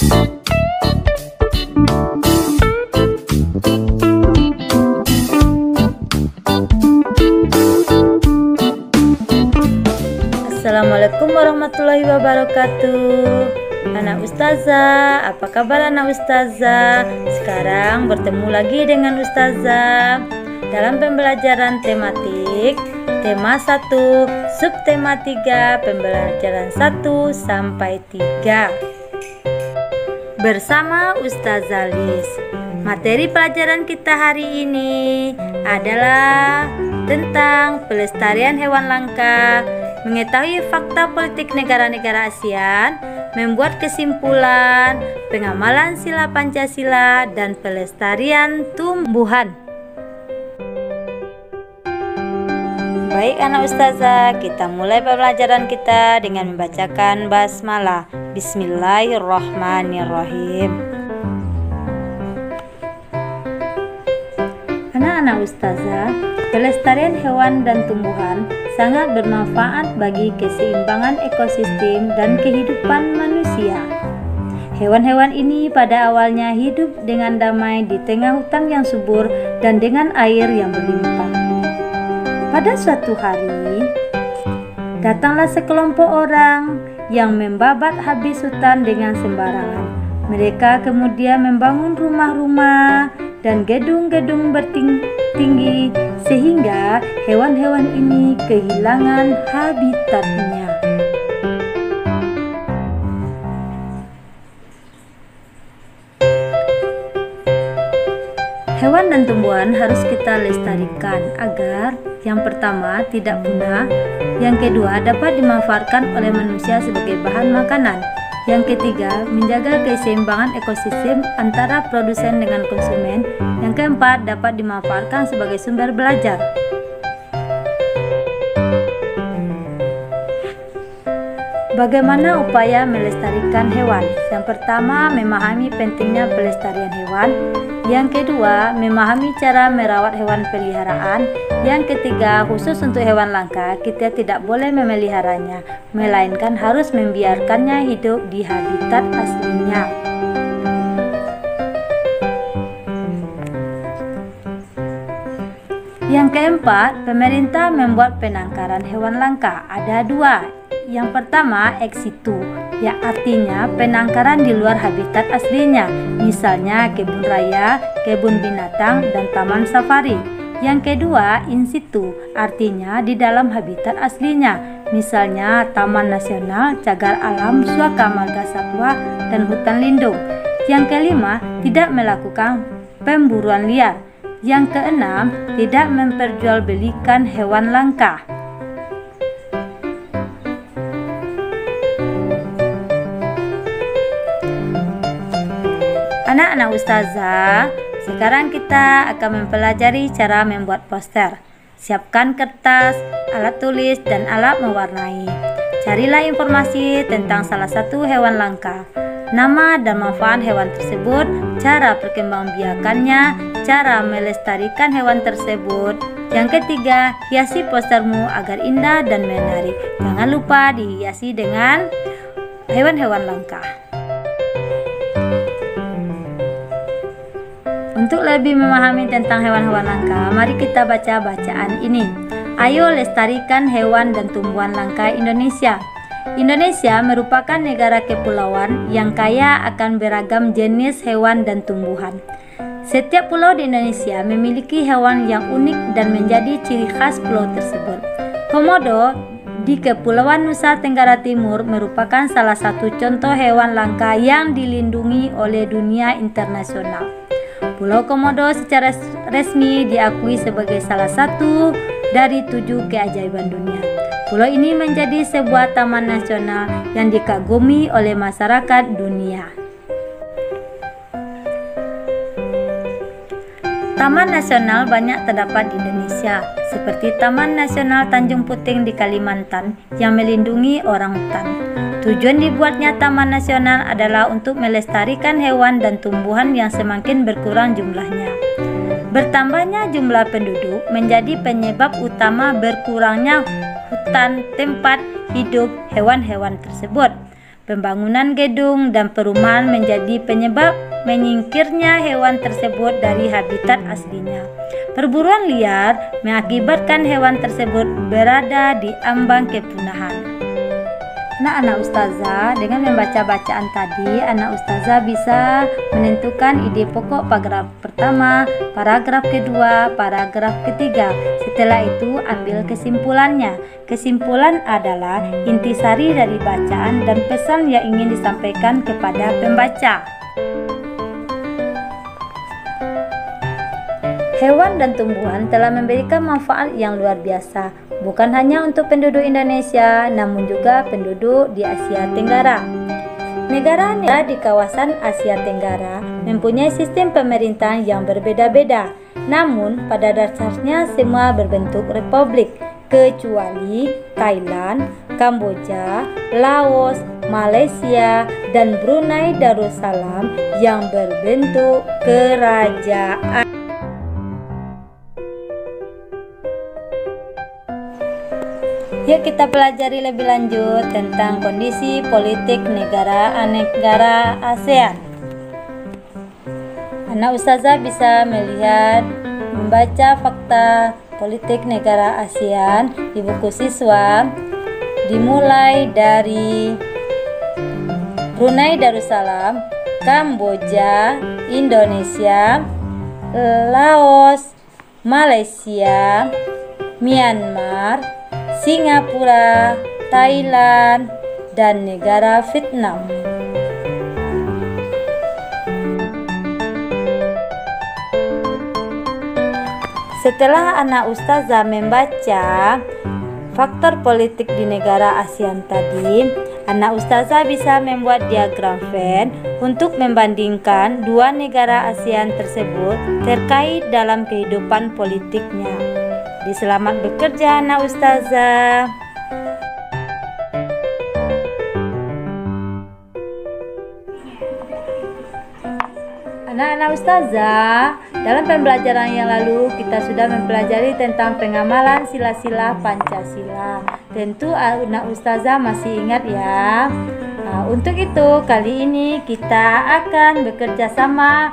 Assalamualaikum warahmatullahi wabarakatuh. Anak Ustazah, apa kabar anak Ustazah? Sekarang bertemu lagi dengan Ustazah dalam pembelajaran tematik tema 1, subtema 3, pembelajaran 1 sampai 3 bersama Ustazah Lis. Materi pelajaran kita hari ini adalah tentang pelestarian hewan langka, mengetahui fakta politik negara-negara ASEAN, membuat kesimpulan, pengamalan sila Pancasila, dan pelestarian tumbuhan. Baik anak Ustazah, kita mulai pembelajaran kita dengan membacakan basmalah. Bismillahirrahmanirrahim. Anak-anak Ustazah, pelestarian hewan dan tumbuhan sangat bermanfaat bagi keseimbangan ekosistem dan kehidupan manusia. Hewan-hewan ini pada awalnya hidup dengan damai di tengah hutan yang subur dan dengan air yang berlimpah. Pada suatu hari, datanglah sekelompok orang yang membabat habis hutan dengan sembarangan. Mereka kemudian membangun rumah-rumah dan gedung-gedung bertinggi sehingga hewan-hewan ini kehilangan habitatnya. Hewan dan tumbuhan harus kita lestarikan agar yang pertama tidak punah, yang kedua dapat dimanfaatkan oleh manusia sebagai bahan makanan, yang ketiga menjaga keseimbangan ekosistem antara produsen dengan konsumen, yang keempat dapat dimanfaatkan sebagai sumber belajar. Bagaimana upaya melestarikan hewan? Yang pertama, memahami pentingnya pelestarian hewan. Yang kedua, memahami cara merawat hewan peliharaan. Yang ketiga, khusus untuk hewan langka, kita tidak boleh memeliharanya, melainkan harus membiarkannya hidup di habitat aslinya. Yang keempat, pemerintah membuat penangkaran hewan langka. Ada dua. Yang pertama, ex situ, yang artinya penangkaran di luar habitat aslinya, misalnya kebun raya, kebun binatang, dan taman safari. Yang kedua, in situ, artinya di dalam habitat aslinya, misalnya taman nasional, cagar alam, suaka marga satwa, dan hutan lindung. Yang kelima, tidak melakukan pemburuan liar. Yang keenam, tidak memperjualbelikan hewan langka. Anak-anak Ustazah, sekarang kita akan mempelajari cara membuat poster. Siapkan kertas, alat tulis, dan alat mewarnai. Carilah informasi tentang salah satu hewan langka, nama dan manfaat hewan tersebut, cara perkembangbiakannya, cara melestarikan hewan tersebut. Yang ketiga, hiasi postermu agar indah dan menarik. Jangan lupa dihiasi dengan hewan-hewan langka. Untuk lebih memahami tentang hewan-hewan langka, mari kita baca bacaan ini. Ayo lestarikan hewan dan tumbuhan langka Indonesia. Indonesia merupakan negara kepulauan yang kaya akan beragam jenis hewan dan tumbuhan. Setiap pulau di Indonesia memiliki hewan yang unik dan menjadi ciri khas pulau tersebut. Komodo di Kepulauan Nusa Tenggara Timur merupakan salah satu contoh hewan langka yang dilindungi oleh dunia internasional. Pulau Komodo secara resmi diakui sebagai salah satu dari 7 keajaiban dunia. Pulau ini menjadi sebuah taman nasional yang dikagumi oleh masyarakat dunia. Taman nasional banyak terdapat di Indonesia, seperti Taman Nasional Tanjung Puting di Kalimantan yang melindungi orang hutan. Tujuan dibuatnya Taman Nasional adalah untuk melestarikan hewan dan tumbuhan yang semakin berkurang jumlahnya. Bertambahnya jumlah penduduk menjadi penyebab utama berkurangnya hutan tempat hidup hewan-hewan tersebut. pembangunan gedung dan perumahan menjadi penyebab menyingkirnya hewan tersebut dari habitat aslinya. Perburuan liar mengakibatkan hewan tersebut berada di ambang kepunahan. Anak-anak ustazah, dengan membaca bacaan tadi, anak ustazah bisa menentukan ide pokok paragraf pertama, paragraf kedua, paragraf ketiga. Setelah itu, ambil kesimpulannya. Kesimpulan adalah intisari dari bacaan dan pesan yang ingin disampaikan kepada pembaca. Hewan dan tumbuhan telah memberikan manfaat yang luar biasa, bukan hanya untuk penduduk Indonesia, namun juga penduduk di Asia Tenggara. Negara-negara di kawasan Asia Tenggara mempunyai sistem pemerintahan yang berbeda-beda, namun pada dasarnya semua berbentuk republik, kecuali Thailand, Kamboja, Laos, Malaysia, dan Brunei Darussalam yang berbentuk kerajaan. Yuk kita pelajari lebih lanjut tentang kondisi politik negara ASEAN. Anak ustazah bisa membaca fakta politik negara ASEAN di buku siswa, dimulai dari Brunei Darussalam, Kamboja, Indonesia, Laos, Malaysia, Myanmar, Singapura, Thailand, dan negara Vietnam. Setelah anak ustazah membaca faktor politik di negara ASEAN tadi, anak ustazah bisa membuat diagram Venn untuk membandingkan dua negara ASEAN tersebut terkait dalam kehidupan politiknya. Selamat bekerja anak ustazah. Anak-anak ustazah, dalam pembelajaran yang lalu kita sudah mempelajari tentang pengamalan sila-sila Pancasila. Tentu anak ustazah masih ingat ya. Untuk itu kali ini kita akan bekerja sama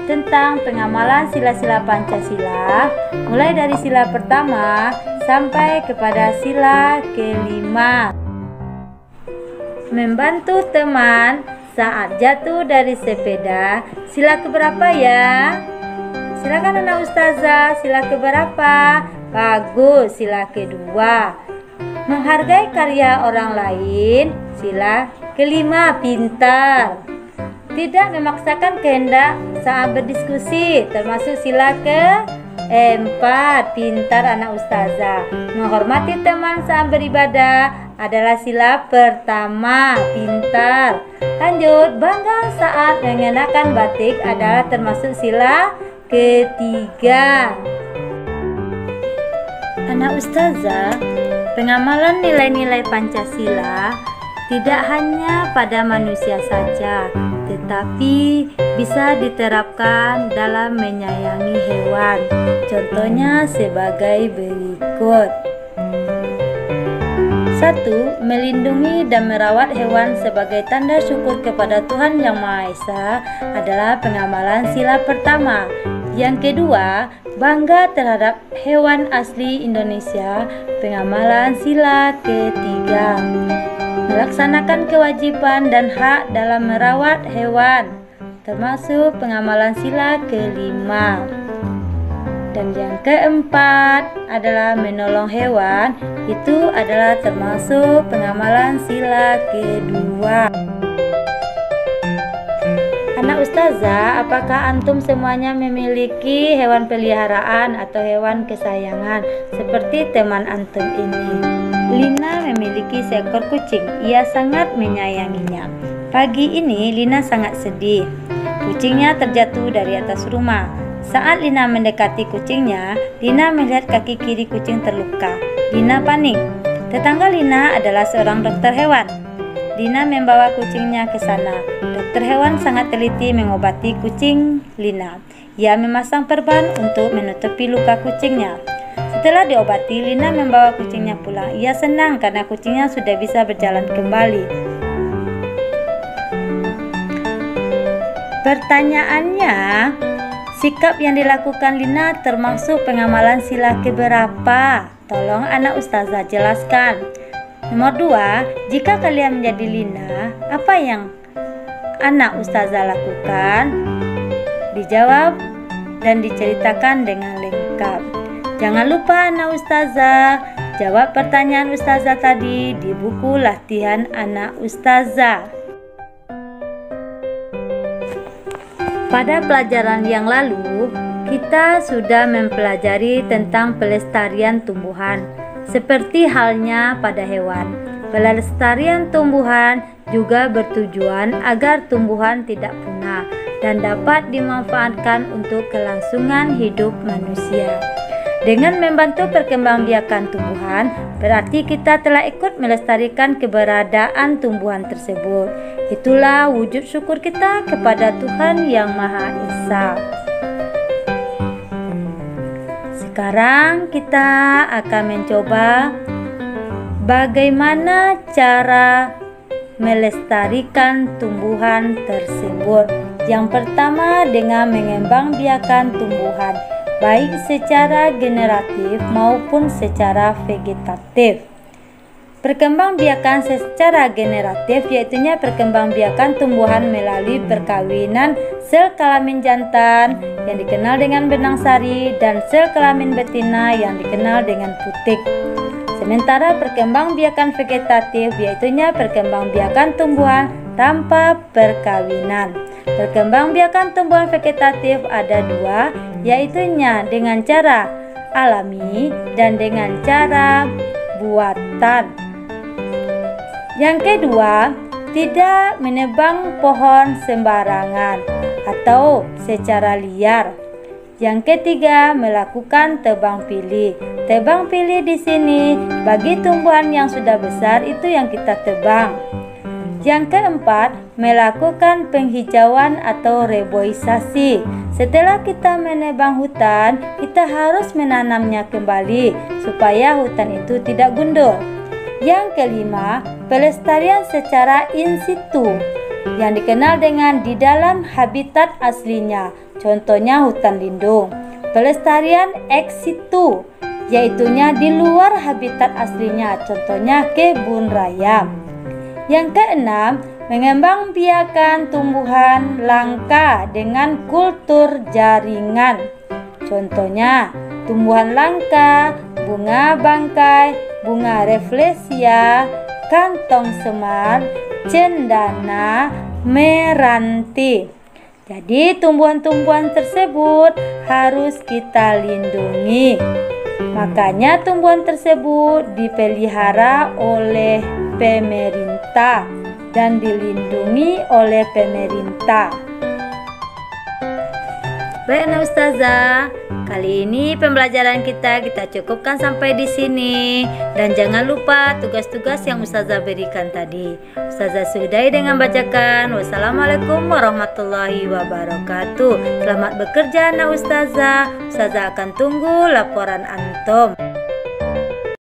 tentang pengamalan sila-sila Pancasila, mulai dari sila pertama sampai kepada sila kelima. Membantu teman saat jatuh dari sepeda, sila keberapa ya? Silakan anak ustazah, sila keberapa? Bagus, sila kedua. Menghargai karya orang lain, sila kelima, pintar. Tidak memaksakan kehendak saat berdiskusi, termasuk sila keempat, pintar anak ustazah. Menghormati teman saat beribadah adalah sila pertama, pintar. Lanjut, bangga saat mengenakan batik adalah termasuk sila ketiga. Anak ustazah, pengamalan nilai-nilai Pancasila tidak hanya pada manusia saja, tetapi bisa diterapkan dalam menyayangi hewan. Contohnya sebagai berikut. 1. Melindungi dan merawat hewan sebagai tanda syukur kepada Tuhan Yang Maha Esa adalah pengamalan sila pertama. Yang kedua, bangga terhadap hewan asli Indonesia, pengamalan sila ketiga. Melaksanakan kewajiban dan hak dalam merawat hewan, termasuk pengamalan sila kelima. Dan yang keempat adalah menolong hewan, itu adalah termasuk pengamalan sila kedua. Anak ustazah, apakah antum semuanya memiliki hewan peliharaan atau hewan kesayangan seperti teman antum ini? Lina memiliki seekor kucing. Ia sangat menyayanginya. Pagi ini Lina sangat sedih. Kucingnya terjatuh dari atas rumah. Saat Lina mendekati kucingnya, Lina melihat kaki kiri kucing terluka. Lina panik. Tetangga Lina adalah seorang dokter hewan. Lina membawa kucingnya ke sana. Dokter hewan sangat teliti mengobati kucing Lina. Ia memasang perban untuk menutupi luka kucingnya. Setelah diobati, Lina membawa kucingnya pulang. Ia senang karena kucingnya sudah bisa berjalan kembali. Pertanyaannya, sikap yang dilakukan Lina termasuk pengamalan sila keberapa? Tolong anak ustazah jelaskan. Nomor 2, jika kalian menjadi Lina, apa yang anak ustazah lakukan? Dijawab dan diceritakan dengan lengkap. Jangan lupa anak ustazah, jawab pertanyaan ustazah tadi di buku latihan anak ustazah. Pada pelajaran yang lalu, kita sudah mempelajari tentang pelestarian tumbuhan, seperti halnya pada hewan. Pelestarian tumbuhan juga bertujuan agar tumbuhan tidak punah dan dapat dimanfaatkan untuk kelangsungan hidup manusia. Dengan membantu perkembangbiakan tumbuhan, berarti kita telah ikut melestarikan keberadaan tumbuhan tersebut. Itulah wujud syukur kita kepada Tuhan Yang Maha Esa. Sekarang kita akan mencoba bagaimana cara melestarikan tumbuhan tersebut. Yang pertama, dengan mengembangbiakan tumbuhan, baik secara generatif maupun secara vegetatif. Perkembangbiakan secara generatif yaitunya perkembangbiakan tumbuhan melalui perkawinan sel kelamin jantan yang dikenal dengan benang sari dan sel kelamin betina yang dikenal dengan putik. Sementara perkembangbiakan vegetatif yaitunya perkembangbiakan tumbuhan tanpa perkawinan. Perkembangbiakan tumbuhan vegetatif ada 2, yaitunya dengan cara alami dan dengan cara buatan. Yang kedua, tidak menebang pohon sembarangan atau secara liar. Yang ketiga, melakukan tebang pilih. Tebang pilih di sini bagi tumbuhan yang sudah besar itu yang kita tebang. Yang keempat, melakukan penghijauan atau reboisasi. Setelah kita menebang hutan, kita harus menanamnya kembali supaya hutan itu tidak gundul. Yang kelima, pelestarian secara in situ yang dikenal dengan di dalam habitat aslinya, contohnya hutan lindung. Pelestarian ex situ, yaitunya di luar habitat aslinya, contohnya kebun raya. Yang keenam, mengembangbiakan tumbuhan langka dengan kultur jaringan. Contohnya, tumbuhan langka, bunga bangkai, bunga rafflesia, kantong semar, cendana, meranti. Jadi tumbuhan-tumbuhan tersebut harus kita lindungi. Makanya tumbuhan tersebut dipelihara oleh pemerintah dan dilindungi oleh pemerintah. Baik anak ustazah, kali ini pembelajaran kita cukupkan sampai di sini. Dan jangan lupa tugas-tugas yang ustazah berikan tadi. Ustazah sudahi dengan bacakan. Wassalamualaikum warahmatullahi wabarakatuh. Selamat bekerja anak ustazah. Ustazah akan tunggu laporan antum.